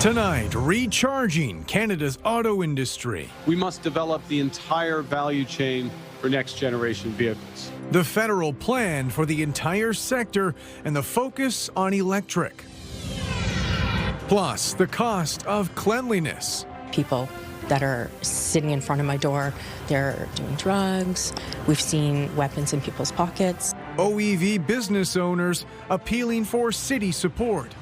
Tonight, recharging Canada's auto industry. We must develop the entire value chain for next-generation vehicles. The federal plan for the entire sector and the focus on electric. Plus, the cost of cleanliness. People that are sitting in front of my door, they're doing drugs. We've seen weapons in people's pockets. OEV business owners appealing for city support.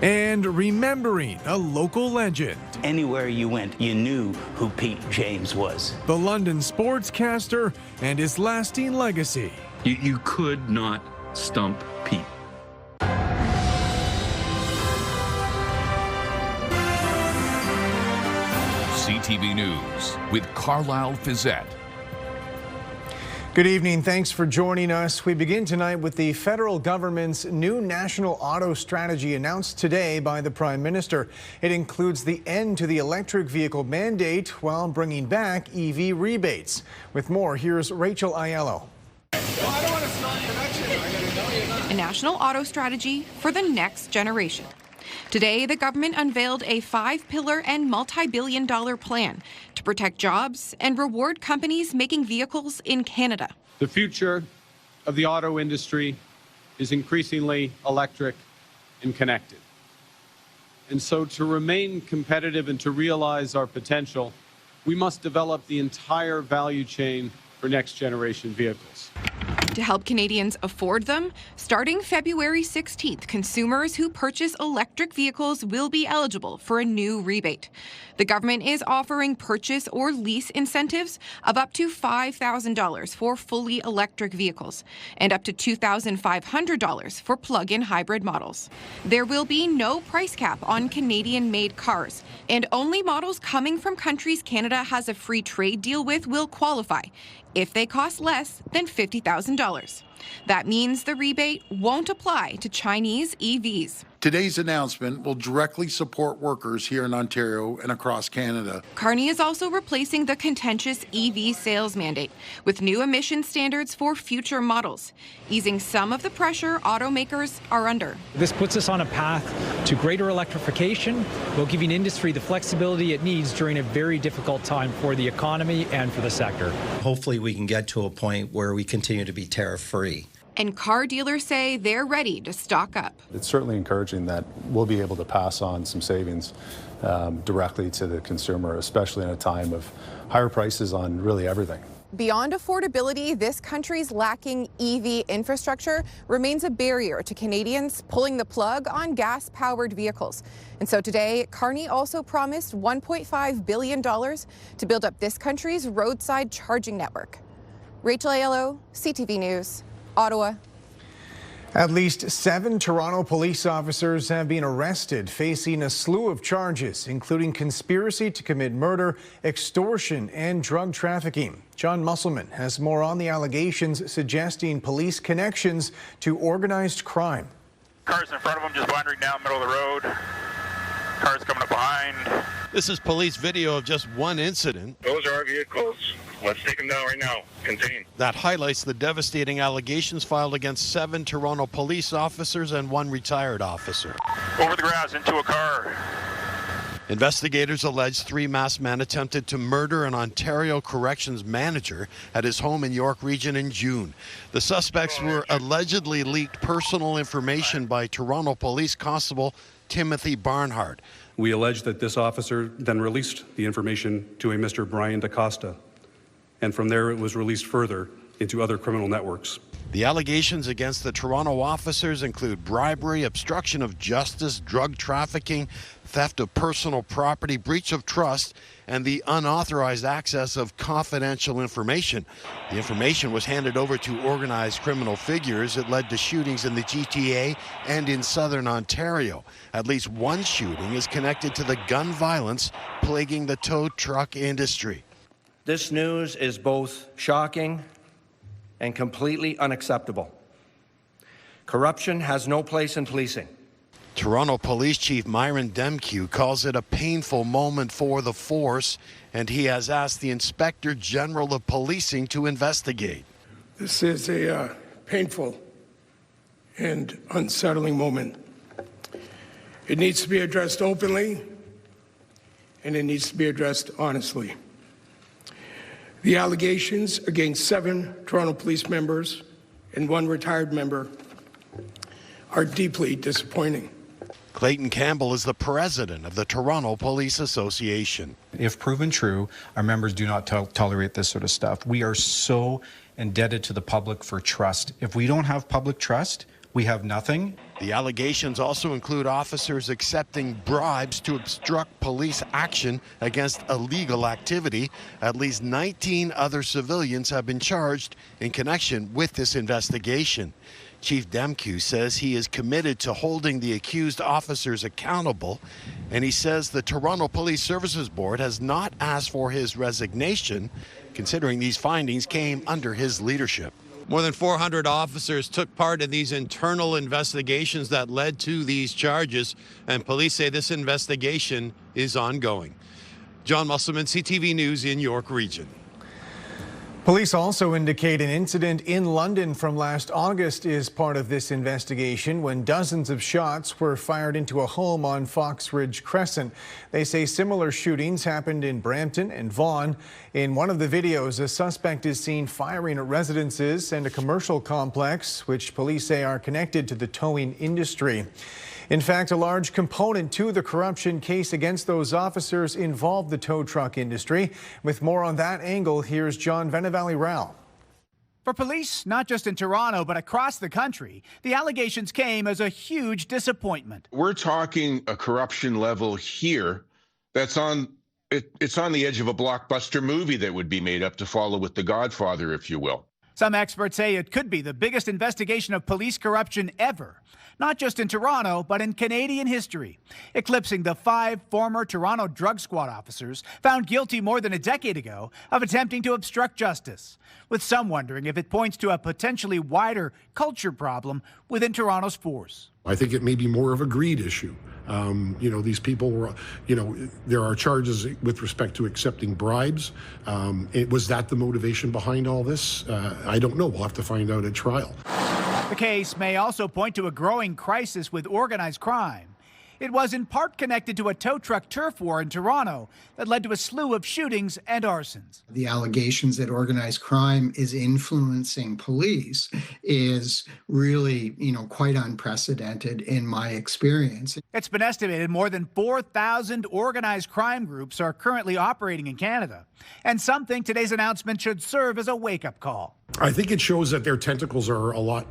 And remembering a local legend. Anywhere you went, you knew who Pete James was. The London sportscaster and his lasting legacy. You could not stump Pete. CTV News with Carlyle Fiset. Good evening. Thanks for joining us. We begin tonight with the federal government's new national auto strategy announced today by the Prime Minister. It includes the end to the electric vehicle mandate while bringing back EV rebates. With more, here's Rachel Aiello. A national auto strategy for the next generation. Today, the government unveiled a 5-pillar and multi-billion-dollar plan to protect jobs and reward companies making vehicles in Canada. The future of the auto industry is increasingly electric and connected. And so to remain competitive and to realize our potential, we must develop the entire value chain for next-generation vehicles. To help Canadians afford them, starting February 16th, consumers who purchase electric vehicles will be eligible for a new rebate. The government is offering purchase or lease incentives of up to $5,000 for fully electric vehicles and up to $2,500 for plug-in hybrid models. There will be no price cap on Canadian-made cars, and only models coming from countries Canada has a free trade deal with will qualify if they cost less than $50,000. That means the rebate won't apply to Chinese EVs. Today's announcement will directly support workers here in Ontario and across Canada. Carney is also replacing the contentious EV sales mandate with new emission standards for future models, easing some of the pressure automakers are under. This puts us on a path to greater electrification while giving industry the flexibility it needs during a very difficult time for the economy and for the sector. Hopefully we can get to a point where we continue to be tariff-free. And car dealers say they're ready to stock up. It's certainly encouraging that we'll be able to pass on some savings directly to the consumer, especially in a time of higher prices on really everything. Beyond affordability, this country's lacking EV infrastructure remains a barrier to Canadians pulling the plug on gas-powered vehicles. And so today, Carney also promised $1.5 billion to build up this country's roadside charging network. Rachel Aiello, CTV News, Ottawa. At least 7 Toronto police officers have been arrested, facing a slew of charges, including conspiracy to commit murder, extortion, and drug trafficking. John Musselman has more on the allegations suggesting police connections to organized crime. Cars in front of them just wandering down the middle of the road. Cars coming up behind. This is police video of just one incident. Those are our vehicles. Let's take them down right now. Contain. That highlights the devastating allegations filed against 7 Toronto police officers and 1 retired officer. Over the grass into a car. Investigators allege 3 masked men attempted to murder an Ontario corrections manager at his home in York Region in June. The suspects were allegedly leaked personal information by Toronto Police Constable Timothy Barnhart. We allege that this officer then released the information to a Mr. Brian DaCosta, and from there it was released further into other criminal networks. The allegations against the Toronto officers include bribery, obstruction of justice, drug trafficking, theft of personal property, breach of trust, and the unauthorized access of confidential information. The information was handed over to organized criminal figures. It led to shootings in the GTA and in southern Ontario. At least 1 shooting is connected to the gun violence plaguing the tow truck industry. This news is both shocking and completely unacceptable. Corruption has no place in policing. Toronto Police Chief Myron Demkew calls it a painful moment for the force, and he has asked the Inspector General of Policing to investigate. This is a painful and unsettling moment. It needs to be addressed openly, and it needs to be addressed honestly. The allegations against 7 Toronto police members and 1 retired member are deeply disappointing. Clayton Campbell is the president of the Toronto Police Association. If proven true, our members do not tolerate this sort of stuff. We are so indebted to the public for trust. If we don't have public trust, we have nothing. The allegations also include officers accepting bribes to obstruct police action against illegal activity. At least 19 other civilians have been charged in connection with this investigation. Chief Demkew says he is committed to holding the accused officers accountable, and he says the Toronto Police Services Board has not asked for his resignation, considering these findings came under his leadership. More than 400 officers took part in these internal investigations that led to these charges, and police say this investigation is ongoing. John Musselman, CTV News in York Region. Police also indicate an incident in London from last August is part of this investigation when dozens of shots were fired into a home on Fox Ridge Crescent. They say similar shootings happened in Brampton and Vaughan. In one of the videos, a suspect is seen firing at residences and a commercial complex, which police say are connected to the towing industry. In fact, a large component to the corruption case against those officers involved the tow truck industry. With more on that angle, here's John Venevalley-Rao. For police, not just in Toronto, but across the country, the allegations came as a huge disappointment. We're talking a corruption level here that's it's on the edge of a blockbuster movie that would be made up to follow with The Godfather, if you will. Some experts say it could be the biggest investigation of police corruption ever. Not just in Toronto, but in Canadian history, eclipsing the 5 former Toronto drug squad officers found guilty more than a decade ago of attempting to obstruct justice, with some wondering if it points to a potentially wider culture problem within Toronto's force. I think it may be more of a greed issue. These people were, there are charges with respect to accepting bribes. Was that the motivation behind all this? I don't know. We'll have to find out at trial. The case may also point to a growing crisis with organized crime. It was in part connected to a tow truck turf war in Toronto that led to a slew of shootings and arsons. The allegations that organized crime is influencing police is really, quite unprecedented in my experience. It's been estimated more than 4,000 organized crime groups are currently operating in Canada. And some think today's announcement should serve as a wake-up call. I think it shows that their tentacles are a lot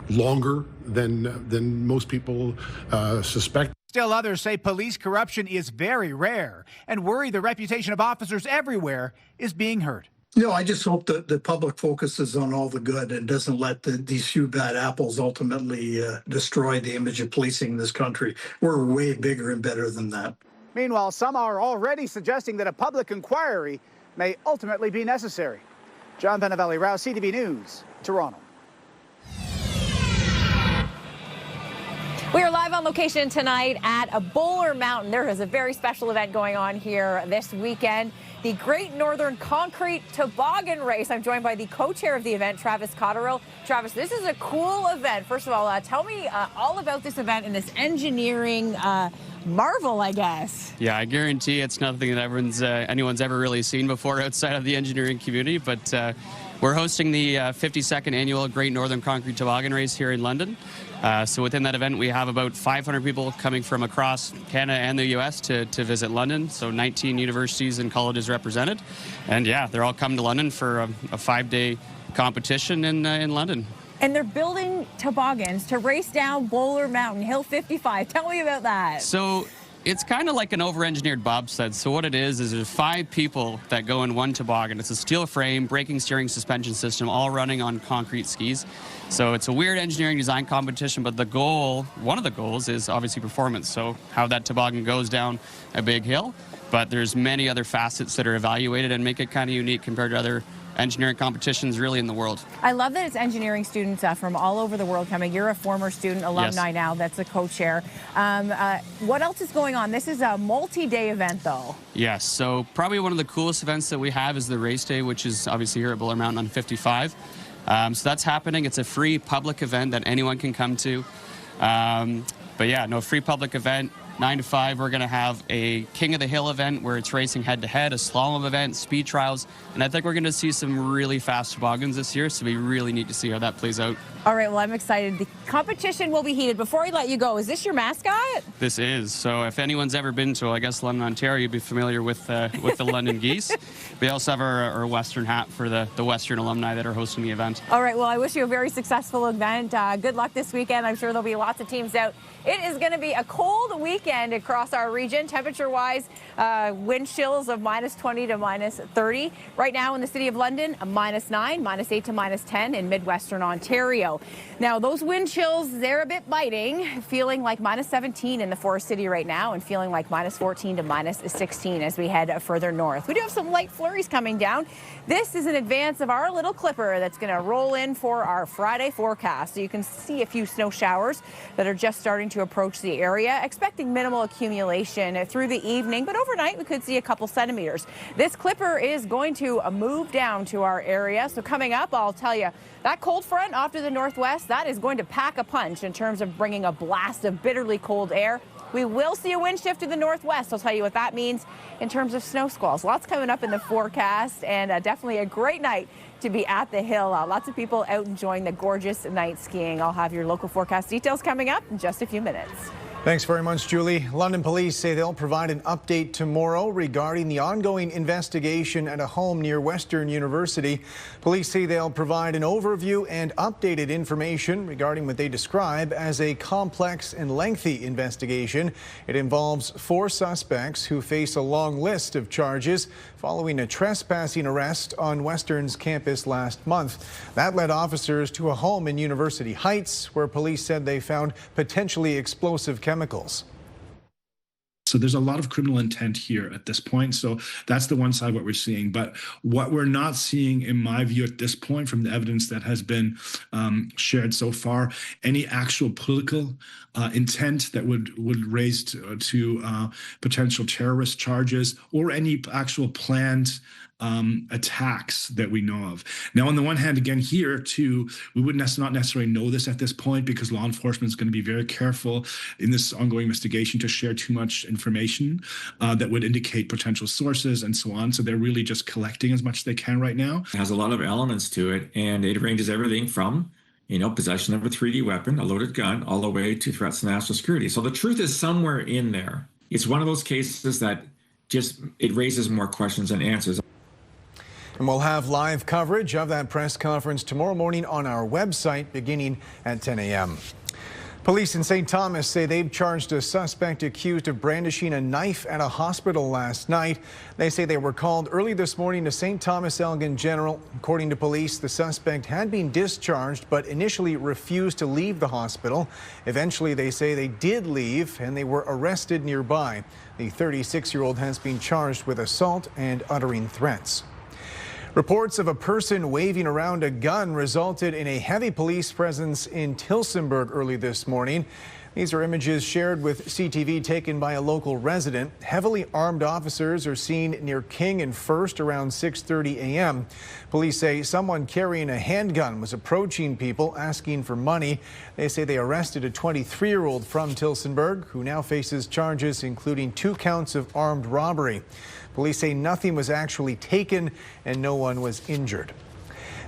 longer than most people suspect. Still, others say police corruption is very rare and worry the reputation of officers everywhere is being hurt. No, I just hope that the public focuses on all the good and doesn't let these few bad apples ultimately destroy the image of policing in this country. We're way bigger and better than that. Meanwhile, some are already suggesting that a public inquiry may ultimately be necessary. John Venevalley-Rao, CTV News, Toronto. We are live on location tonight at a Bowler Mountain. There is a very special event going on here this weekend, the Great Northern Concrete Toboggan Race. I'm joined by the co-chair of the event, Travis Cotterill. Travis, this is a cool event. First of all, tell me all about this event and this engineering marvel, I guess. Yeah, I guarantee it's nothing that anyone's ever really seen before outside of the engineering community, but we're hosting the 52nd annual Great Northern Concrete Toboggan Race here in London. So within that event, we have about 500 people coming from across Canada and the U.S. to visit London. So 19 universities and colleges represented. And yeah, they're all coming to London for a 5-day competition in London. And they're building toboggans to race down Bowler Mountain, Hill 55. Tell me about that. So it's kind of like an over-engineered bobsled. So what it is there's 5 people that go in one toboggan. It's a steel frame, braking, steering, suspension system, all running on concrete skis. So it's a weird engineering design competition, but the goal, one of the goals, is obviously performance. So how that toboggan goes down a big hill. But there's many other facets that are evaluated and make it kind of unique compared to other engineering competitions really in the world. I love that it's engineering students from all over the world coming. You're a former student, alumni now, that's the co-chair. What else is going on? This is a multi-day event though. Yes, so probably one of the coolest events that we have is the race day, which is obviously here at Bowler Mountain on 55. So that's happening. It's a free public event that anyone can come to. But yeah, no, free public event. 9 to 5, we're going to have a King of the Hill event where it's racing head-to-head, a slalom event, speed trials, and I think we're going to see some really fast toboggans this year, so it'll be really neat to see how that plays out. All right, well, I'm excited. The competition will be heated. Before I let you go, is this your mascot? This is. So if anyone's ever been to, I guess, London, Ontario, you'd be familiar with the London Geese. We also have our Western hat for the Western alumni that are hosting the event. All right, well, I wish you a very successful event. Good luck this weekend. I'm sure there'll be lots of teams out. It is going to be a cold weekend across our region. Temperature-wise, wind chills of -20 to -30. Right now in the city of London, a -9, -8 to -10 in Midwestern Ontario. Now, those wind chills, they're a bit biting, feeling like -17 in the Forest City right now and feeling like -14 to -16 as we head further north. We do have some light flurries coming down. This is in advance of our little clipper that's going to roll in for our Friday forecast. So you can see a few snow showers that are just starting to approach the area, expecting minimal accumulation through the evening, but overnight we could see a couple centimeters. This clipper is going to move down to our area. So coming up, I'll tell you, that cold front off to the northwest, that is going to pack a punch in terms of bringing a blast of bitterly cold air. We will see a wind shift to the northwest. I'll tell you what that means in terms of snow squalls. Lots coming up in the forecast, and definitely a great night to be at the hill. Lots of people out enjoying the gorgeous night skiing. I'll have your local forecast details coming up in just a few minutes. Thanks very much, Julie. London police say they'll provide an update tomorrow regarding the ongoing investigation at a home near Western University. Police say they'll provide an overview and updated information regarding what they describe as a complex and lengthy investigation. It involves 4 suspects who face a long list of charges following a trespassing arrest on Western's campus last month. That led officers to a home in University Heights where police said they found potentially explosive chemicals. So there's a lot of criminal intent here at this point. So that's the one side what we're seeing. But what we're not seeing, in my view, at this point, from the evidence that has been shared so far, any actual political intent that would raise to potential terrorist charges or any actual planned attacks that we know of. Now, on the one hand, again, here too, we would not necessarily know this at this point because law enforcement is going to be very careful in this ongoing investigation to share too much information that would indicate potential sources and so on. So they're really just collecting as much as they can right now. It has a lot of elements to it, and it ranges everything from possession of a 3D weapon, a loaded gun, all the way to threats to national security. So the truth is somewhere in there. It's one of those cases that it raises more questions than answers. And we'll have live coverage of that press conference tomorrow morning on our website beginning at 10 a.m. Police in St. Thomas say they've charged a suspect accused of brandishing a knife at a hospital last night. They say they were called early this morning to St. Thomas Elgin General. According to police, the suspect had been discharged but initially refused to leave the hospital. Eventually, they say they did leave and they were arrested nearby. The 36-year-old has been charged with assault and uttering threats. Reports of a person waving around a gun resulted in a heavy police presence in Tillsonburg early this morning. These are images shared with CTV taken by a local resident. Heavily armed officers are seen near King and First around 6:30 a.m. Police say someone carrying a handgun was approaching people asking for money. They say they arrested a 23-year-old from Tillsonburg who now faces charges including 2 counts of armed robbery. Police say nothing was actually taken and no one was injured.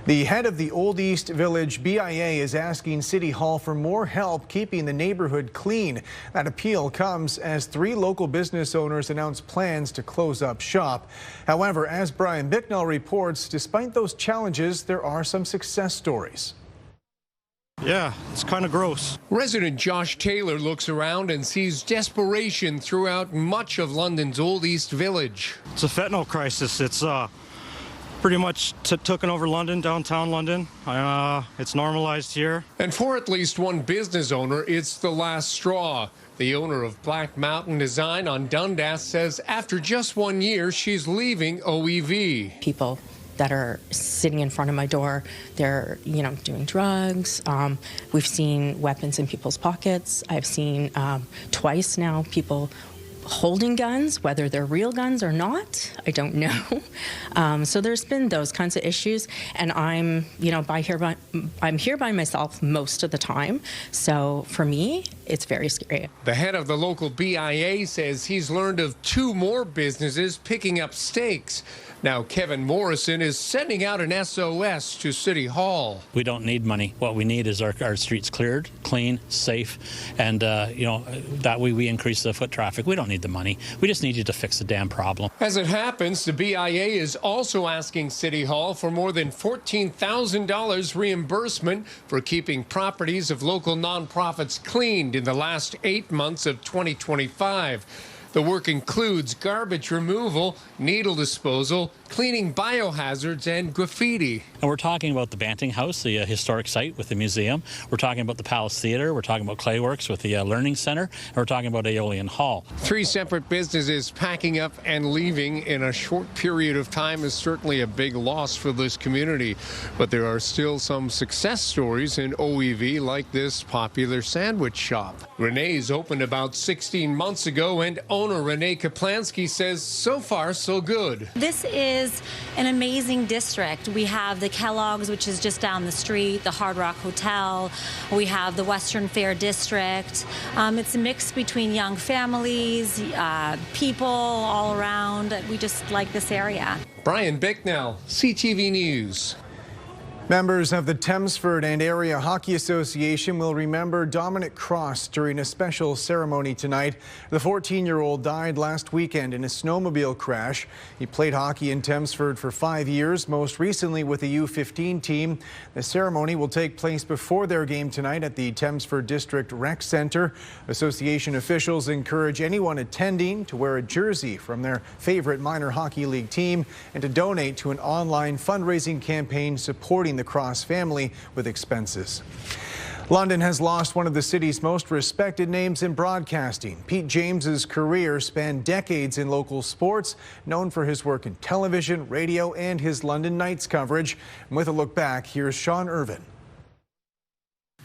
The head of the Old East Village BIA is asking City Hall for more help keeping the neighborhood clean. That appeal comes as 3 local business owners announced plans to close up shop. However, as Brian Bicknell reports, despite those challenges, there are some success stories. Yeah, it's kind of gross. Resident Josh Taylor looks around and sees desperation throughout much of London's Old East Village. It's a fentanyl crisis. It's pretty much taken over London, downtown London. It's normalized here. And for at least one business owner, it's the last straw. The owner of Black Mountain Design on Dundas says after just 1 year, she's leaving OEV. People that are sitting in front of my door, they're, doing drugs. We've seen weapons in people's pockets. I've seen twice now people holding guns, whether they're real guns or not, I don't know. So there's been those kinds of issues, and I'm here by myself most of the time. So for me, it's very scary. The head of the local BIA says he's learned of 2 more businesses picking up stakes. Now, Kevin Morrison is sending out an SOS to City Hall. We don't need money. What we need is our streets cleared, clean, safe, and that way we increase the foot traffic. We don't need the money. We just need you to fix the damn problem. As it happens, the BIA is also asking City Hall for more than $14,000 reimbursement for keeping properties of local nonprofits cleaned in the last 8 months of 2025. The work includes garbage removal, needle disposal, cleaning biohazards, and graffiti. And we're talking about the Banting House, the historic site with the museum. We're talking about the Palace Theatre. We're talking about Clayworks with the Learning Center. And we're talking about Aeolian Hall. 3 separate businesses packing up and leaving in a short period of time is certainly a big loss for this community. But there are still some success stories in OEV, like this popular sandwich shop. Renee's opened about 16 months ago, and owner Renee Kaplansky says so far so good. This is an amazing district. We have the Kellogg's, which is just down the street, the Hard Rock Hotel. We have the Western Fair District. It's a mix between young families, people all around. We just like this area. Brian Bicknell, CTV News. Members of the Thamesford and Area Hockey Association will remember Dominic Cross during a special ceremony tonight. The 14-year-old died last weekend in a snowmobile crash. He played hockey in Thamesford for 5 years, most recently with the U15 team. The ceremony will take place before their game tonight at the Thamesford District Rec Center. Association officials encourage anyone attending to wear a jersey from their favorite minor hockey league team and to donate to an online fundraising campaign supporting the Cross family with expenses. London has lost one of the city's most respected names in broadcasting. Pete James's career spanned decades in local sports, known for his work in television, radio, and his London Knights coverage. And with a look back, here's Sean Irvin.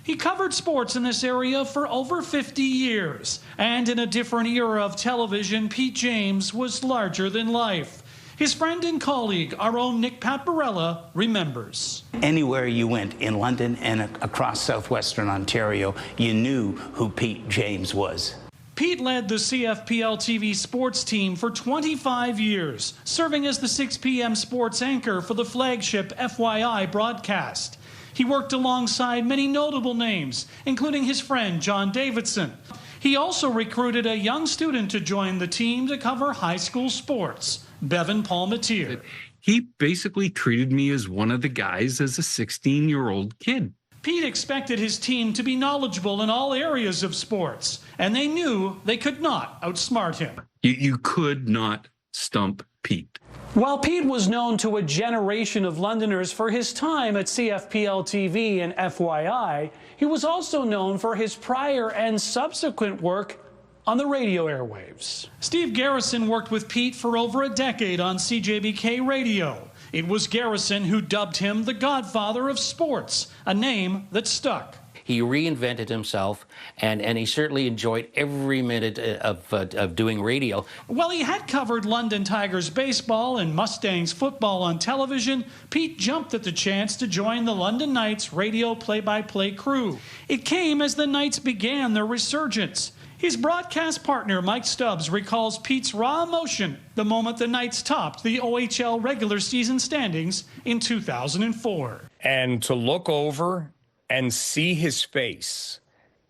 He covered sports in this area for over 50 years. And in a different era of television, Pete James was larger than life. His friend and colleague, our own Nick Paparella, remembers. Anywhere you went in London and across southwestern Ontario, you knew who Pete James was. Pete led the CFPL TV sports team for 25 years, serving as the 6 p.m. sports anchor for the flagship FYI broadcast. He worked alongside many notable names, including his friend John Davidson. He also recruited a young student to join the team to cover high school sports, Bevan Palmatier. He basically treated me as one of the guys as a 16-year-old kid. Pete expected his team to be knowledgeable in all areas of sports, and they knew they could not outsmart him. You could not stump Pete. While Pete was known to a generation of Londoners for his time at CFPL TV and FYI, he was also known for his prior and subsequent work on the radio airwaves. Steve Garrison worked with Pete for over a decade on CJBK Radio. It was Garrison who dubbed him the godfather of sports, a name that stuck. He reinvented himself, and he certainly enjoyed every minute of doing radio. While he had covered London Tigers baseball and Mustangs football on television, Pete jumped at the chance to join the London Knights radio play-by-play crew. It came as the Knights began their resurgence. His broadcast partner, Mike Stubbs, recalls Pete's raw emotion the moment the Knights topped the OHL regular season standings in 2004. And to look over and see his face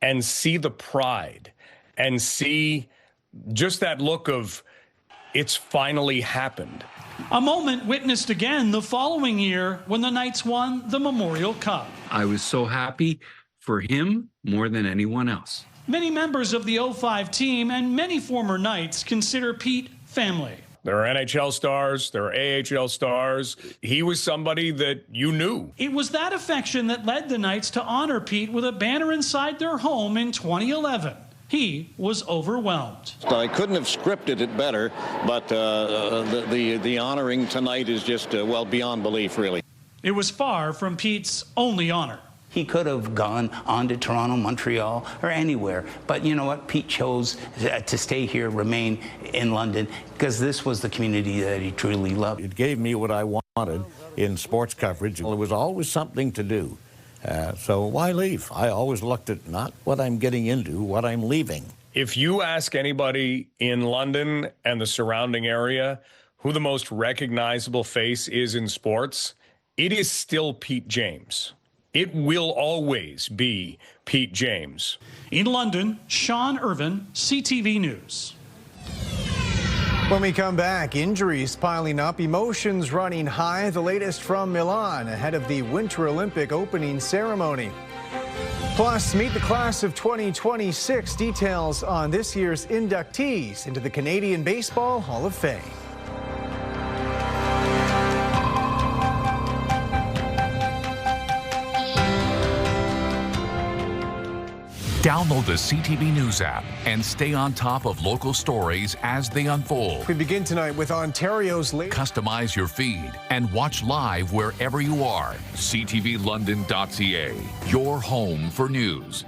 and see the pride and see just that look of it's finally happened. A moment witnessed again the following year when the Knights won the Memorial Cup. I was so happy for him more than anyone else. Many members of the 05 team and many former Knights consider Pete family. There are NHL stars, there are AHL stars. He was somebody that you knew. It was that affection that led the Knights to honor Pete with a banner inside their home in 2011. He was overwhelmed. I couldn't have scripted it better, but the honoring tonight is just, well, beyond belief, really. It was far from Pete's only honor. He could have gone on to Toronto, Montreal, or anywhere. But you know what? Pete chose to stay here, remain in London, because this was the community that he truly loved. It gave me what I wanted in sports coverage. Well, it was always something to do. So why leave? I always looked at not what I'm getting into, what I'm leaving. If you ask anybody in London and the surrounding area who the most recognizable face is in sports, it is still Pete James. It will always be Pete James. In London, Sean Irvin, CTV News. When we come back, injuries piling up, emotions running high. The latest from Milan ahead of the Winter Olympic opening ceremony. Plus, meet the class of 2026. Details on this year's inductees into the Canadian Baseball Hall of Fame. Download the CTV News app and stay on top of local stories as they unfold. We begin tonight with Ontario's latest. Customize your feed and watch live wherever you are. ctvlondon.ca, your home for news.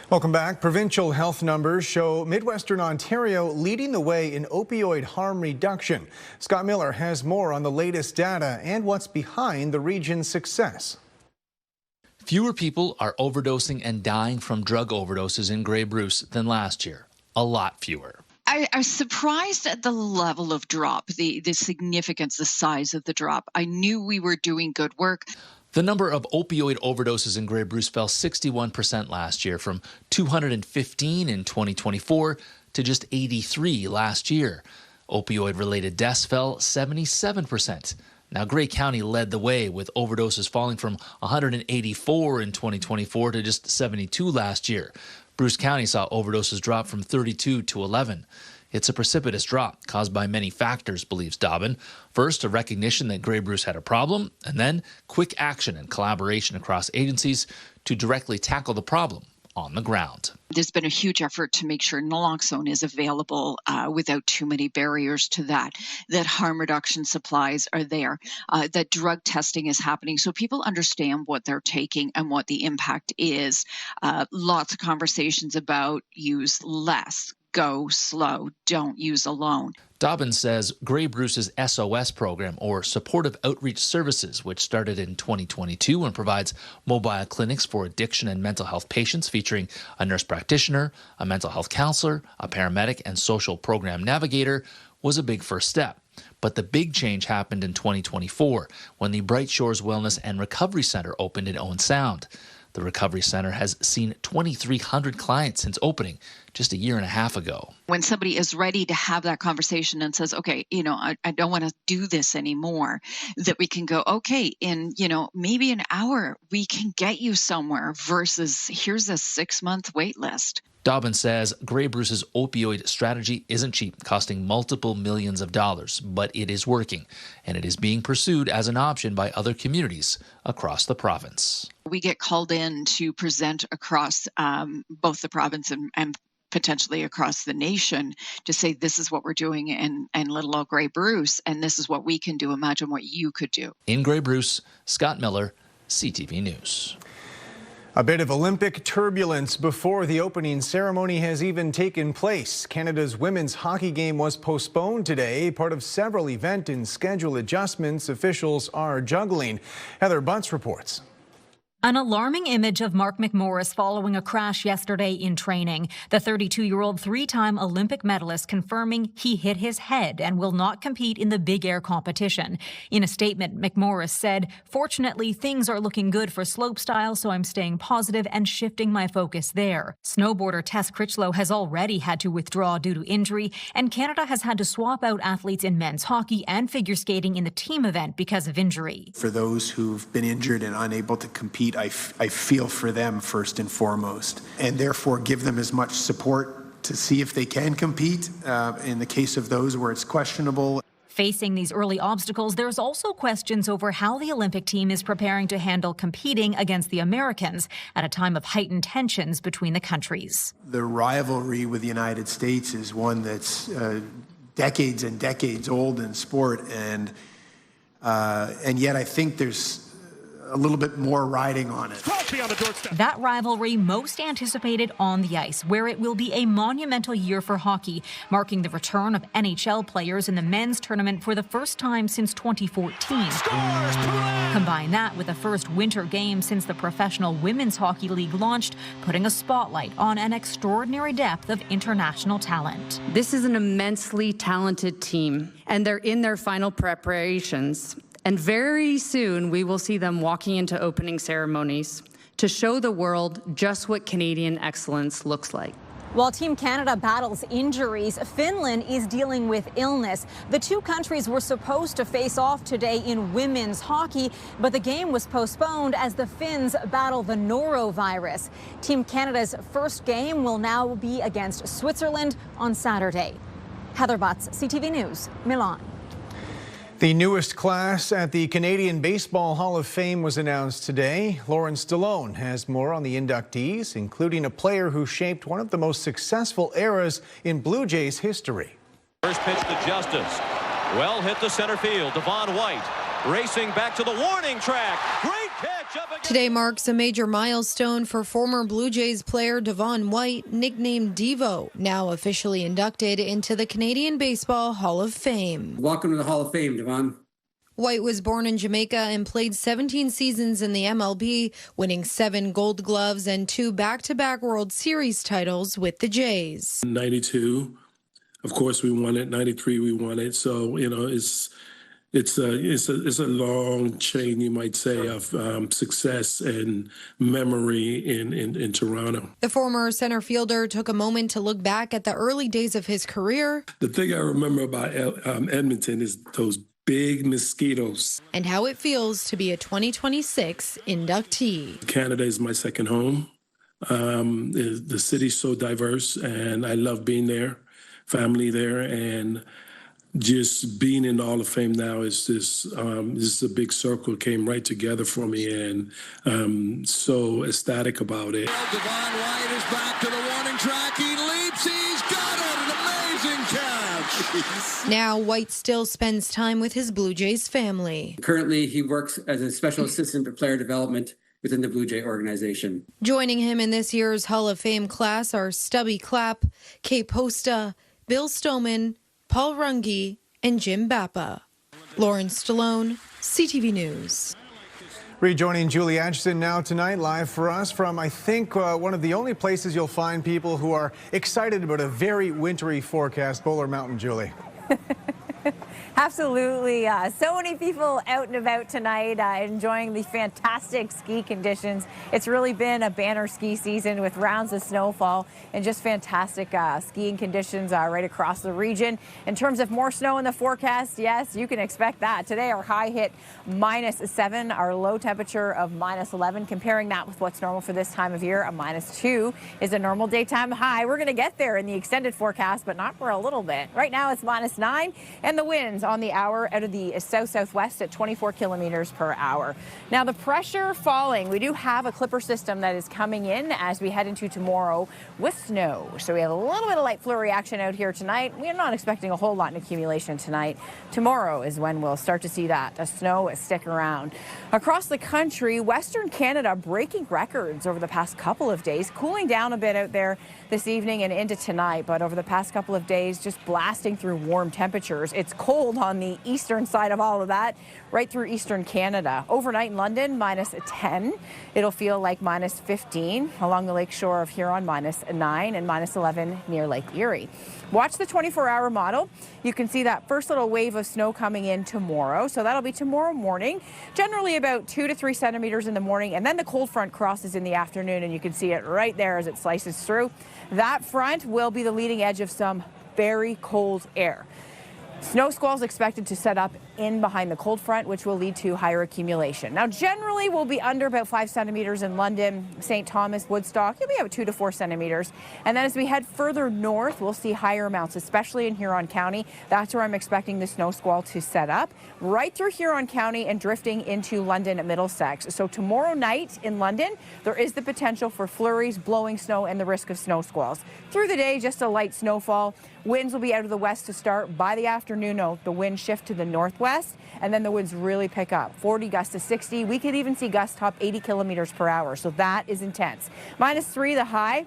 Welcome back. Provincial health numbers show Midwestern Ontario leading the way in opioid harm reduction. Scott Miller has more on the latest data and what's behind the region's success. Fewer people are overdosing and dying from drug overdoses in Grey Bruce than last year. A lot fewer. I was surprised at the level of drop, the significance, the size of the drop. I knew we were doing good work. The number of opioid overdoses in Grey Bruce fell 61% last year, from 215 in 2024 to just 83 last year. Opioid-related deaths fell 77%. Now, Grey County led the way, with overdoses falling from 184 in 2024 to just 72 last year. Bruce County saw overdoses drop from 32 to 11. It's a precipitous drop caused by many factors, believes Dobbin. First, a recognition that Grey Bruce had a problem, and then quick action and collaboration across agencies to directly tackle the problem on the ground. There's been a huge effort to make sure naloxone is available without too many barriers to that harm reduction supplies are there, that drug testing is happening so people understand what they're taking and what the impact is. Lots of conversations about use less, go slow, don't use alone. Dobbin says Grey Bruce's SOS program, or Supportive Outreach Services, which started in 2022 and provides mobile clinics for addiction and mental health patients featuring a nurse practitioner, a mental health counselor, a paramedic, and social program navigator, was a big first step. But the big change happened in 2024 when the Bright Shores Wellness and Recovery Center opened in Owen Sound. The Recovery Center has seen 2,300 clients since opening just a year and a half ago. When somebody is ready to have that conversation and says, okay, I don't want to do this anymore, that we can go, okay, in, maybe an hour, we can get you somewhere versus here's a 6-month wait list. Dobbin says Grey Bruce's opioid strategy isn't cheap, costing multiple millions of dollars, but it is working, and it is being pursued as an option by other communities across the province. We get called in to present across both the province and potentially across the nation to say, this is what we're doing in little old Grey Bruce, and this is what we can do. Imagine what you could do. In Grey Bruce, Scott Miller, CTV News. A bit of Olympic turbulence before the opening ceremony has even taken place. Canada's women's hockey game was postponed today, part of several event and schedule adjustments officials are juggling. Heather Bunce reports. An alarming image of Mark McMorris following a crash yesterday in training. The 32-year-old three-time Olympic medalist confirming he hit his head and will not compete in the big air competition. In a statement, McMorris said, "Fortunately, things are looking good for slopestyle, so I'm staying positive and shifting my focus there." Snowboarder Tess Critchlow has already had to withdraw due to injury, and Canada has had to swap out athletes in men's hockey and figure skating in the team event because of injury. For those who've been injured and unable to compete, I feel for them first and foremost, and therefore give them as much support to see if they can compete in the case of those where it's questionable. Facing these early obstacles, there's also questions over how the Olympic team is preparing to handle competing against the Americans at a time of heightened tensions between the countries. The rivalry with the United States is one that's decades and decades old in sport, and yet I think there's a little bit more riding on it. That rivalry most anticipated on the ice, where it will be a monumental year for hockey, marking the return of NHL players in the men's tournament for the first time since 2014. Combine that with the first winter game since the Professional Women's Hockey League launched, putting a spotlight on an extraordinary depth of international talent. This is an immensely talented team, and they're in their final preparations. And very soon, we will see them walking into opening ceremonies to show the world just what Canadian excellence looks like. While Team Canada battles injuries, Finland is dealing with illness. The two countries were supposed to face off today in women's hockey, but the game was postponed as the Finns battle the norovirus. Team Canada's first game will now be against Switzerland on Saturday. Heather Butts, CTV News, Milan. The newest class at the Canadian Baseball Hall of Fame was announced today. Lawrence Stallone has more on the inductees, including a player who shaped one of the most successful eras in Blue Jays history. First pitch to Justice. Well hit to center field. Devon White racing back to the warning track. Great catch up against. Today marks a major milestone for former Blue Jays player Devon White, nicknamed Devo, now officially inducted into the Canadian Baseball Hall of Fame. Welcome to the Hall of Fame, Devon. White was born in Jamaica and played 17 seasons in the MLB, winning 7 Gold Gloves and 2 back-to-back World Series titles with the Jays. 92, of course, we won it. 93, we won it. So, you know, it's a long chain, you might say, of success and memory in Toronto. The former center fielder took a moment to look back at the early days of his career. The thing I remember about Edmonton is those big mosquitoes. And how it feels to be a 2026 inductee. Canada is my second home. The city's so diverse, and I love being there, family there, and just being in the Hall of Fame now is this is a big circle, came right together for me, and so ecstatic about it. Devon White is back to the warning track. He leaps. He's got it. An amazing catch. Now White still spends time with his Blue Jays family. Currently, he works as a special assistant for player development within the Blue Jay organization. Joining him in this year's Hall of Fame class are Stubby Clapp, Kate Posta, Bill Stoneman, Paul Runge, and Jim Bappa. Lawrence Stallone, CTV News. Rejoining Julie Atchison now tonight, live for us from, I think, one of the only places you'll find people who are excited about a very wintry forecast, Bowler Mountain, Julie. Absolutely. So many people out and about tonight enjoying the fantastic ski conditions. It's really been a banner ski season with rounds of snowfall and just fantastic skiing conditions right across the region. In terms of more snow in the forecast, yes, you can expect that. Today our high hit -7, our low temperature of -11. Comparing that with what's normal for this time of year, a -2 is a normal daytime high. We're going to get there in the extended forecast, but not for a little bit. Right now it's -9, and the winds on the hour out of the south-southwest at 24 kilometers per hour. Now the pressure falling. We do have a clipper system that is coming in as we head into tomorrow with snow. So we have a little bit of light flurry action out here tonight. We are not expecting a whole lot in accumulation tonight. Tomorrow is when we'll start to see that. The snow stick around. Across the country, Western Canada breaking records over the past couple of days, cooling down a bit out there this evening and into tonight, but over the past couple of days just blasting through warm temperatures. It's cold on the eastern side of all of that, right through eastern Canada. Overnight in London, -10. It'll feel like -15 along the lakeshore of Huron, -9, and -11 near Lake Erie. Watch the 24-hour model. You can see that first little wave of snow coming in tomorrow. So that'll be tomorrow morning, generally about 2 to 3 centimeters in the morning. And then the cold front crosses in the afternoon, and you can see it right there as it slices through. That front will be the leading edge of some very cold air. Snow squalls expected to set up in behind the cold front, which will lead to higher accumulation. Now, generally, we'll be under about 5 centimeters in London, St. Thomas, Woodstock. You'll be about 2 to 4 centimeters. And then as we head further north, we'll see higher amounts, especially in Huron County. That's where I'm expecting the snow squall to set up, right through Huron County and drifting into London at Middlesex. So tomorrow night in London, there is the potential for flurries, blowing snow, and the risk of snow squalls. Through the day, just a light snowfall. Winds will be out of the west to start. By the afternoon, the winds shift to the northwest. west, and then the winds really pick up. 40 gusts to 60. We could even see gusts top 80 kilometers per hour, so that is intense. -3 the high.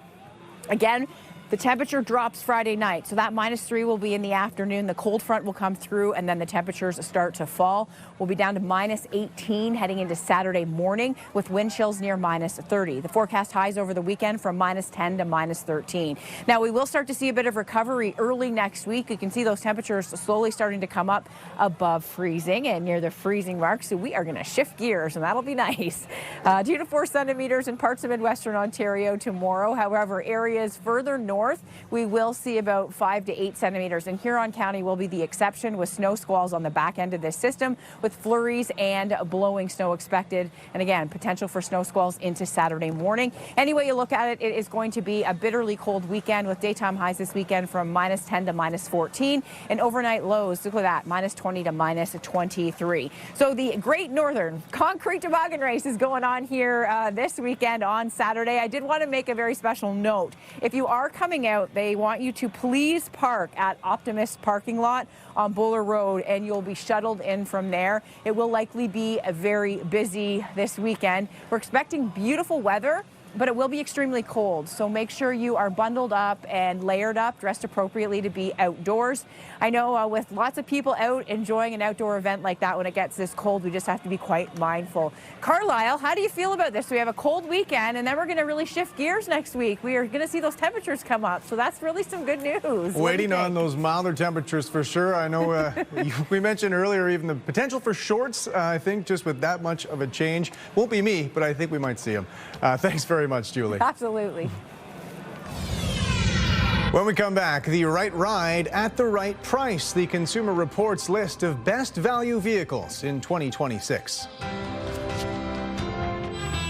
Again, the temperature drops Friday night, so that -3 will be in the afternoon. The cold front will come through, and then the temperatures start to fall. We'll be down to -18 heading into Saturday morning with wind chills near -30. The forecast highs over the weekend from -10 to -13. Now, we will start to see a bit of recovery early next week. You can see those temperatures slowly starting to come up above freezing and near the freezing mark, so we are going to shift gears, and that'll be nice. 2 to 4 centimeters in parts of Midwestern Ontario tomorrow. However, areas further north, we will see about 5 to 8 centimeters, and Huron County will be the exception with snow squalls on the back end of this system with flurries and blowing snow expected. And again, potential for snow squalls into Saturday morning. Any way you look at it, it is going to be a bitterly cold weekend with daytime highs this weekend from -10 to -14 and overnight lows, look at that, -20 to -23. So the Great Northern Concrete Toboggan Race is going on here this weekend on Saturday. I did want to make a very special note. If you are coming out, they want you to please park at Optimist parking lot on Buller Road, and you'll be shuttled in from there. It will likely be very busy this weekend. We're expecting beautiful weather, but it will be extremely cold, so make sure you are bundled up and layered up, dressed appropriately to be outdoors. I know with lots of people out enjoying an outdoor event like that, when it gets this cold, we just have to be quite mindful. Carlyle, how do you feel about this? We have a cold weekend, and then we're going to really shift gears next week. We are going to see those temperatures come up, so that's really some good news. Waiting on those milder temperatures for sure. I know we mentioned earlier even the potential for shorts, I think, just with that much of a change. Won't be me, but I think we might see them. Thanks very much, Julie. Absolutely. When we come back, the right ride at the right price. The Consumer Reports list of best value vehicles in 2026.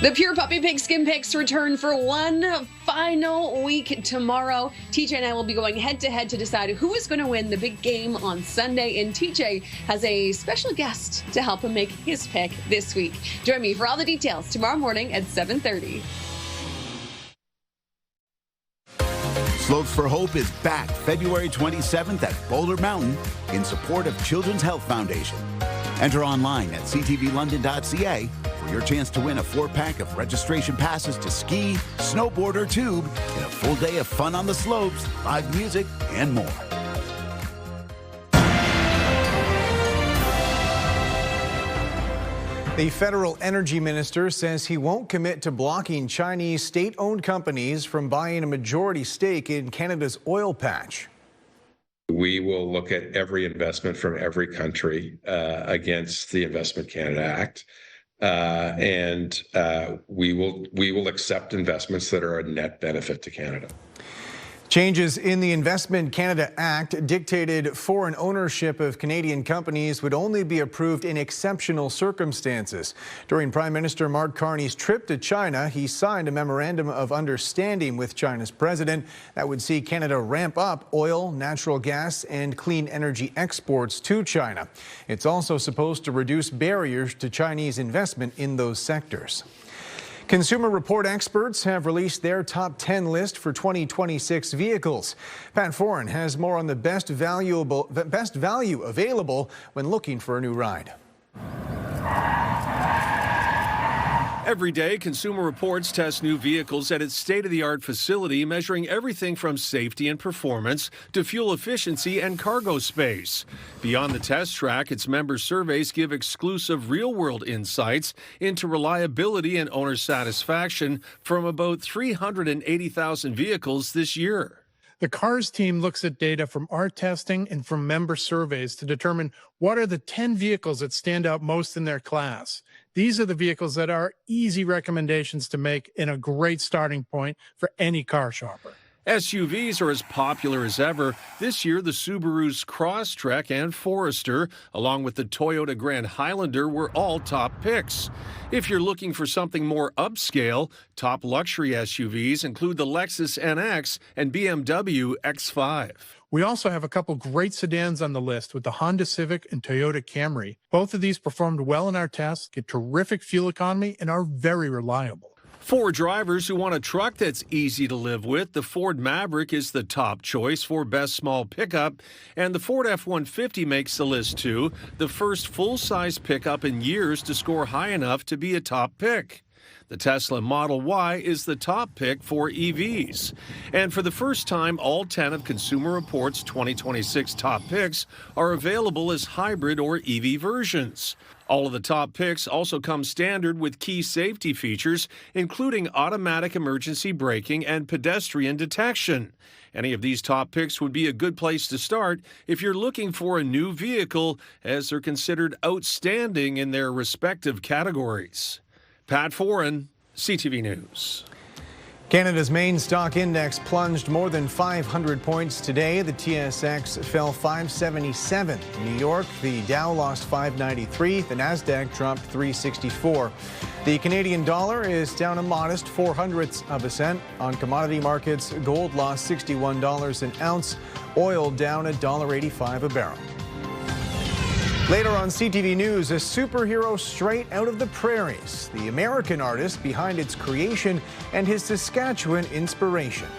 The Pure Puppy Pigskin Picks return for one final week tomorrow. TJ and I will be going head-to-head to decide who is going to win the big game on Sunday, and TJ has a special guest to help him make his pick this week. Join me for all the details tomorrow morning at 7:30. Slopes for Hope is back February 27th at Boulder Mountain in support of Children's Health Foundation. Enter online at ctvlondon.ca for your chance to win a 4-pack of registration passes to ski, snowboard, or tube in a full day of fun on the slopes, live music, and more. The federal energy minister says he won't commit to blocking Chinese state-owned companies from buying a majority stake in Canada's oil patch. We will look at every investment from every country against the Investment Canada Act, and we will accept investments that are a net benefit to Canada. Changes in the Investment Canada Act dictated foreign ownership of Canadian companies would only be approved in exceptional circumstances. During Prime Minister Mark Carney's trip to China, he signed a memorandum of understanding with China's president that would see Canada ramp up oil, natural gas, and clean energy exports to China. It's also supposed to reduce barriers to Chinese investment in those sectors. Consumer Report experts have released their top 10 list for 2026 vehicles. Pat Foran has more on the best value available when looking for a new ride. Every day, Consumer Reports tests new vehicles at its state-of-the-art facility, measuring everything from safety and performance to fuel efficiency and cargo space. Beyond the test track, its member surveys give exclusive real-world insights into reliability and owner satisfaction from about 380,000 vehicles this year. The CARS team looks at data from our testing and from member surveys to determine what are the 10 vehicles that stand out most in their class. These are the vehicles that are easy recommendations to make and a great starting point for any car shopper. SUVs are as popular as ever. This year, the Subaru's Crosstrek and Forester, along with the Toyota Grand Highlander, were all top picks. If you're looking for something more upscale, top luxury SUVs include the Lexus NX and BMW X5. We also have a couple great sedans on the list with the Honda Civic and Toyota Camry. Both of these performed well in our tests, get terrific fuel economy, and are very reliable. For drivers who want a truck that's easy to live with, the Ford Maverick is the top choice for best small pickup, and the Ford F-150 makes the list too, the first full-size pickup in years to score high enough to be a top pick. The Tesla Model Y is the top pick for EVs. And for the first time, all 10 of Consumer Reports' 2026 top picks are available as hybrid or EV versions. All of the top picks also come standard with key safety features, including automatic emergency braking and pedestrian detection. Any of these top picks would be a good place to start if you're looking for a new vehicle, as they're considered outstanding in their respective categories. Pat Foran, CTV News. Canada's main stock index plunged more than 500 points today. The TSX fell 577. In New York, the Dow lost 593. The Nasdaq dropped 364. The Canadian dollar is down a modest 0.04 on commodity markets. Gold lost $61 an ounce. Oil down $1.85 a barrel. Later on CTV News, a superhero straight out of the prairies, the American artist behind its creation and his Saskatchewan inspiration.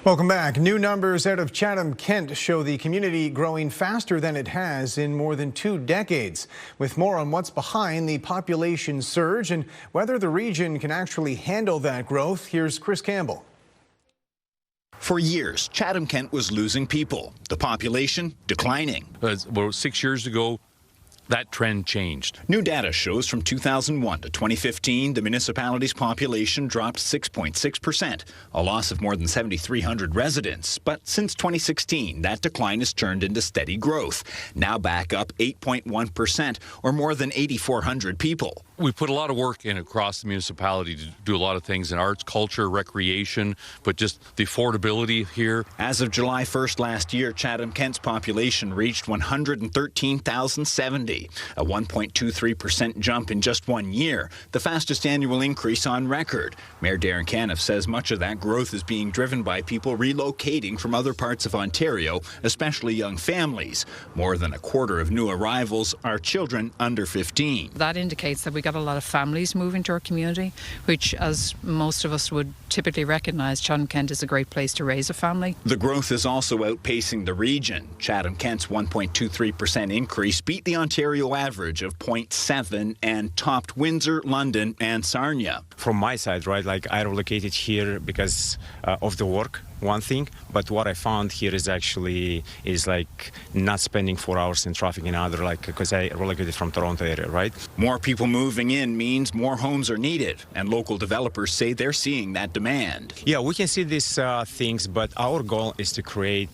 Welcome back. New numbers out of Chatham, Kent show the community growing faster than it has in more than 2 decades. With more on what's behind the population surge and whether the region can actually handle that growth, here's Chris Campbell. For years, Chatham-Kent was losing people, the population declining. About 6 years ago, that trend changed. New data shows from 2001 to 2015, the municipality's population dropped 6.6%, a loss of more than 7,300 residents. But since 2016, that decline has turned into steady growth, now back up 8.1%, or more than 8,400 people. We put a lot of work in across the municipality to do a lot of things in arts, culture, recreation, but just the affordability here. As of July 1st last year, Chatham-Kent's population reached 113,070, a 1.23% jump in just 1 year, the fastest annual increase on record. Mayor Darren Caniff says much of that growth is being driven by people relocating from other parts of Ontario, especially young families. More than a quarter of new arrivals are children under 15. That indicates that we got a lot of families moving to our community, which, as most of us would typically recognise, Chatham-Kent is a great place to raise a family. The growth is also outpacing the region. Chatham-Kent's 1.23% increase beat the Ontario average of 0.7 and topped Windsor, London and Sarnia. From my side, right, like I relocated here because of the work, one thing, but what I found here is actually like not spending 4 hours in traffic in other, like, because I relocated from Toronto area, right? More people moving in means more homes are needed, and local developers say they're seeing that demand. Yeah, we can see these things, but our goal is to create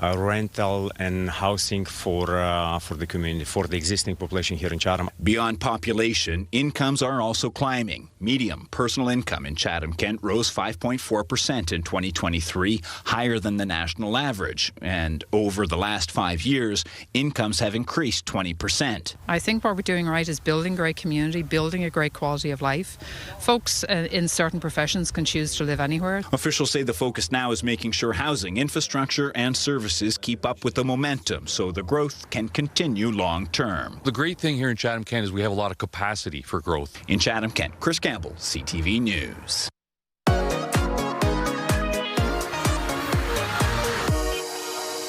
rental and housing for the community, for the existing population here in Chatham. Beyond population, incomes are also climbing. Medium personal income in Chatham-Kent rose 5.4% in 2023, higher than the national average. And over the last 5 years, incomes have increased 20%. I think what we're doing right is building a great community, building a great quality of life. Folks in certain professions can choose to live anywhere. Officials say the focus now is making sure housing, infrastructure and services keep up with the momentum so the growth can continue long term. The great thing here in Chatham-Kent is we have a lot of capacity for growth. In Chatham-Kent, Chris Campbell, CTV News.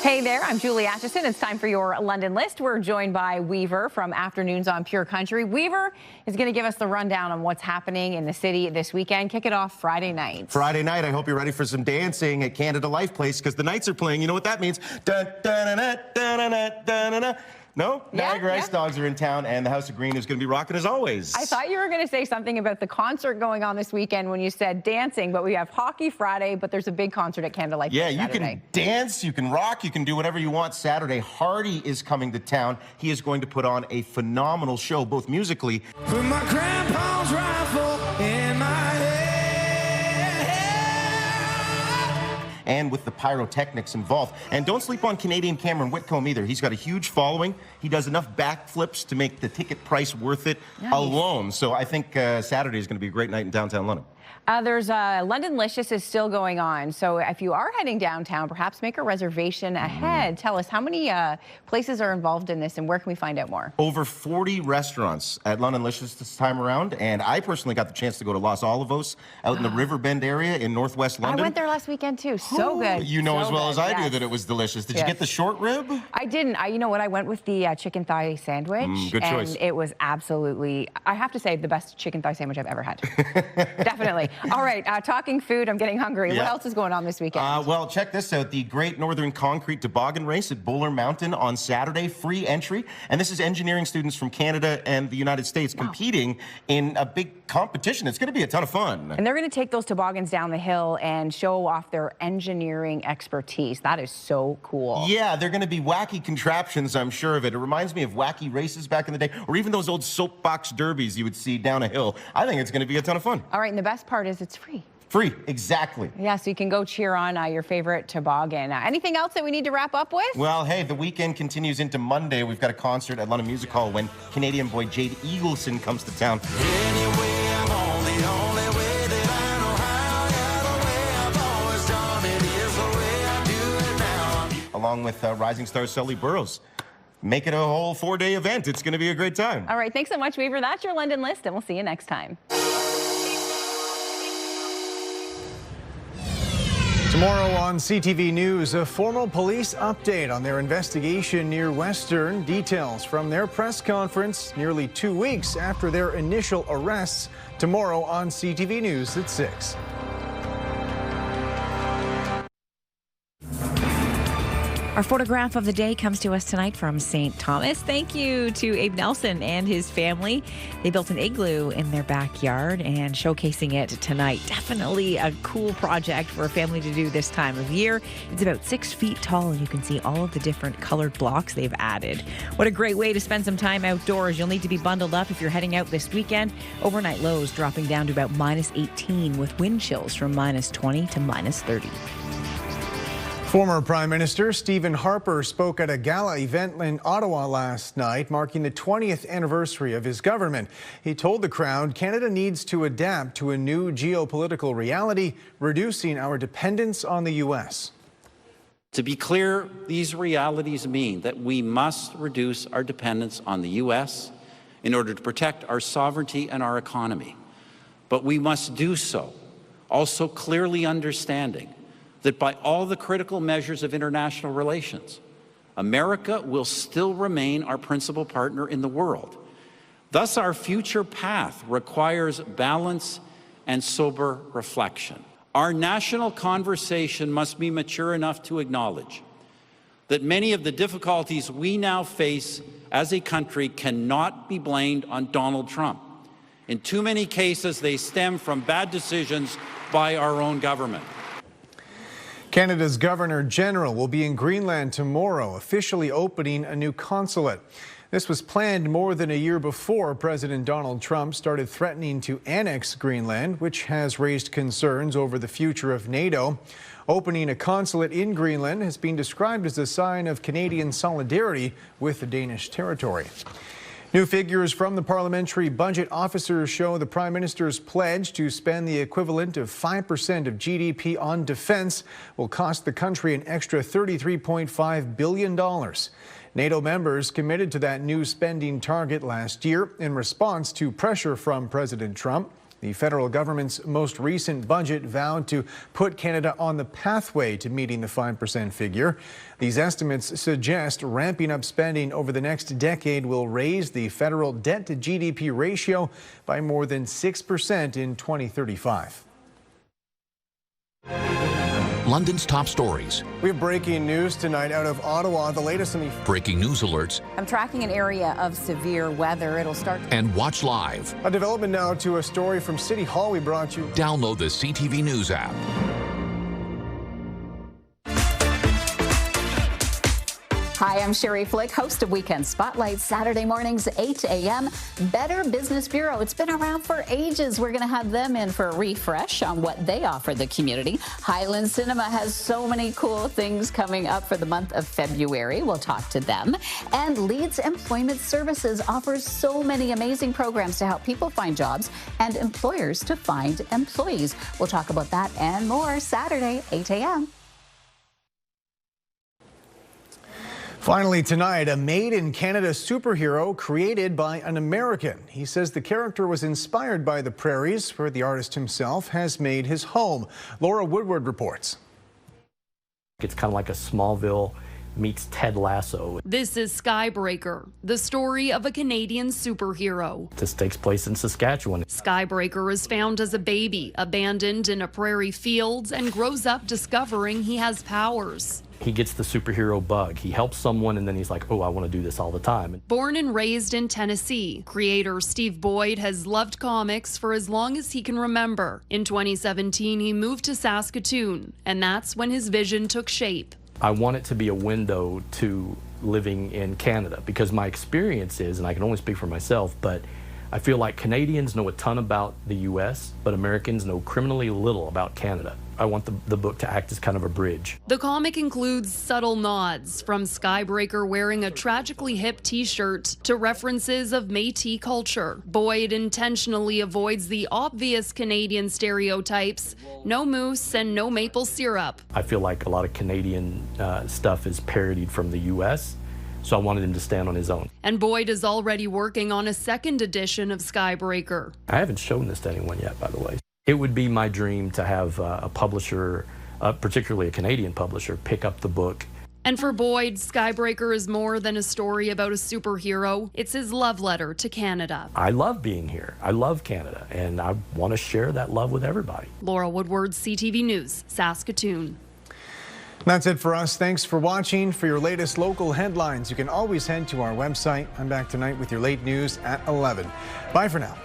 Hey there, I'm Julie Atchison. It's time for your London List. We're joined by Weaver from Afternoons on Pure Country. Weaver is going to give us the rundown on what's happening in the city this weekend. Kick it off Friday night. Friday night, I hope you're ready for some dancing at Canada Life Place because the Knights are playing. You know what that means? Dun, dun, dun, dun, dun, dun, dun, dun. No? Yeah, Niagara Ice Dogs are in town, and the House of Green is going to be rocking as always. I thought you were going to say something about the concert going on this weekend when you said dancing, but we have Hockey Friday, but there's a big concert at Canada Life. Yeah, you Saturday. can dance, you can rock, you can do whatever you want Saturday. Hardy is coming to town. He is going to put on a phenomenal show, both musically. With my grandpa's rifle in my head. and with the pyrotechnics involved. And don't sleep on Canadian Cameron Whitcomb either. He's got a huge following. He does enough backflips to make the ticket price worth it alone. So I think Saturday is going to be a great night in downtown London. There's Londonlicious is still going on. So if you are heading downtown, perhaps make a reservation ahead. Tell us how many places are involved in this and where can we find out more? Over 40 restaurants at Londonlicious this time around. And I personally got the chance to go to Los Olivos out in the Riverbend area in northwest London. I went there last weekend too. So good. You know so as well good. as I do that it was delicious. Did you get the short rib? I didn't. You know what? I went with the chicken thigh sandwich. Good choice. And it was absolutely, I have to say, the best chicken thigh sandwich I've ever had. Definitely. All right. Talking food, I'm getting hungry. What else is going on this weekend? Well, check this out. The Great Northern Concrete Toboggan Race at Bowler Mountain on Saturday. Free entry. And this is engineering students from Canada and the United States competing in a big competition. It's going to be a ton of fun. And they're going to take those toboggans down the hill and show off their engineering expertise. That is so cool. Yeah, they're going to be wacky contraptions, I'm sure of it. It reminds me of wacky races back in the day, or even those old soapbox derbies you would see down a hill. I think it's going to be a ton of fun. All right, and the best part is it's free. Free, exactly. Yeah, so you can go cheer on your favorite toboggan. Anything else that we need to wrap up with? Well, hey, the weekend continues into Monday. We've got a concert at London Music Hall when Canadian boy Jade Eagleson comes to town. Along with rising star Sully Burrows. Make it a whole 4-day event. It's going to be a great time. All right, thanks so much, Weaver. That's your London list, and we'll see you next time. Tomorrow on CTV News, a formal police update on their investigation near Western. Details from their press conference nearly 2 weeks after their initial arrests. Tomorrow on CTV News at 6. Our photograph of the day comes to us tonight from St. Thomas. Thank you to Abe Nelson and his family. They built an igloo in their backyard and showcasing it tonight. Definitely a cool project for a family to do this time of year. It's about 6 feet tall and you can see all of the different colored blocks they've added. What a great way to spend some time outdoors. You'll need to be bundled up if you're heading out this weekend. Overnight lows dropping down to about -18 with wind chills from -20 to -30. Former Prime Minister Stephen Harper spoke at a gala event in Ottawa last night, marking the 20th anniversary of his government. He told the crowd Canada needs to adapt to a new geopolitical reality, reducing our dependence on the U.S. To be clear, these realities mean that we must reduce our dependence on the U.S. in order to protect our sovereignty and our economy. But we must do so also clearly understanding that by all the critical measures of international relations, America will still remain our principal partner in the world. Thus, our future path requires balance and sober reflection. Our national conversation must be mature enough to acknowledge that many of the difficulties we now face as a country cannot be blamed on Donald Trump. In too many cases, they stem from bad decisions by our own government. Canada's Governor General will be in Greenland tomorrow, officially opening a new consulate. This was planned more than a year before President Donald Trump started threatening to annex Greenland, which has raised concerns over the future of NATO. Opening a consulate in Greenland has been described as a sign of Canadian solidarity with the Danish territory. New figures from the Parliamentary Budget Officers show the Prime Minister's pledge to spend the equivalent of 5% of GDP on defense will cost the country an extra $33.5 billion. NATO members committed to that new spending target last year in response to pressure from President Trump. The federal government's most recent budget vowed to put Canada on the pathway to meeting the 5% figure. These estimates suggest ramping up spending over the next decade will raise the federal debt-to-GDP ratio by more than 6% in 2035. London's top stories. We have breaking news tonight out of Ottawa. The latest on the breaking news alerts. I'm tracking an area of severe weather. It'll start. And watch live. A development now to a story from City Hall we brought you. Download the CTV News app. Hi, I'm Sherry Flick, host of Weekend Spotlight, Saturday mornings, 8 a.m. Better Business Bureau. It's been around for ages. We're going to have them in for a refresh on what they offer the community. Highland Cinema has so many cool things coming up for the month of February. We'll talk to them. And Leeds Employment Services offers so many amazing programs to help people find jobs and employers to find employees. We'll talk about that and more Saturday, 8 a.m. Finally tonight, a made-in-Canada superhero created by an American. He says the character was inspired by the prairies, where the artist himself has made his home. Laura Woodward reports. It's kind of like a Smallville meets Ted Lasso. This is Skybreaker, the story of a Canadian superhero. This takes place in Saskatchewan. Skybreaker is found as a baby, abandoned in a prairie field, and grows up discovering he has powers. He gets the superhero bug. He helps someone and then he's like, oh, I want to do this all the time. Born and raised in Tennessee, creator Steve Boyd has loved comics for as long as he can remember. In 2017, he moved to Saskatoon, and that's when his vision took shape. I want it to be a window to living in Canada because my experience is, and I can only speak for myself, but I feel like Canadians know a ton about the U.S., but Americans know criminally little about Canada. I want the book to act as kind of a bridge. The comic includes subtle nods, from Skybreaker wearing a tragically hip t-shirt to references of Métis culture. Boyd intentionally avoids the obvious Canadian stereotypes: no mousse and no maple syrup. I feel like a lot of Canadian stuff is parodied from the U.S., so I wanted him to stand on his own. And Boyd is already working on a second edition of Skybreaker. I haven't shown this to anyone yet, by the way. It would be my dream to have a publisher, particularly a Canadian publisher, pick up the book. And for Boyd, Skybreaker is more than a story about a superhero. It's his love letter to Canada. I love being here. I love Canada, and I want to share that love with everybody. Laura Woodward, CTV News, Saskatoon. That's it for us. Thanks for watching. For your latest local headlines, you can always head to our website. I'm back tonight with your late news at 11. Bye for now.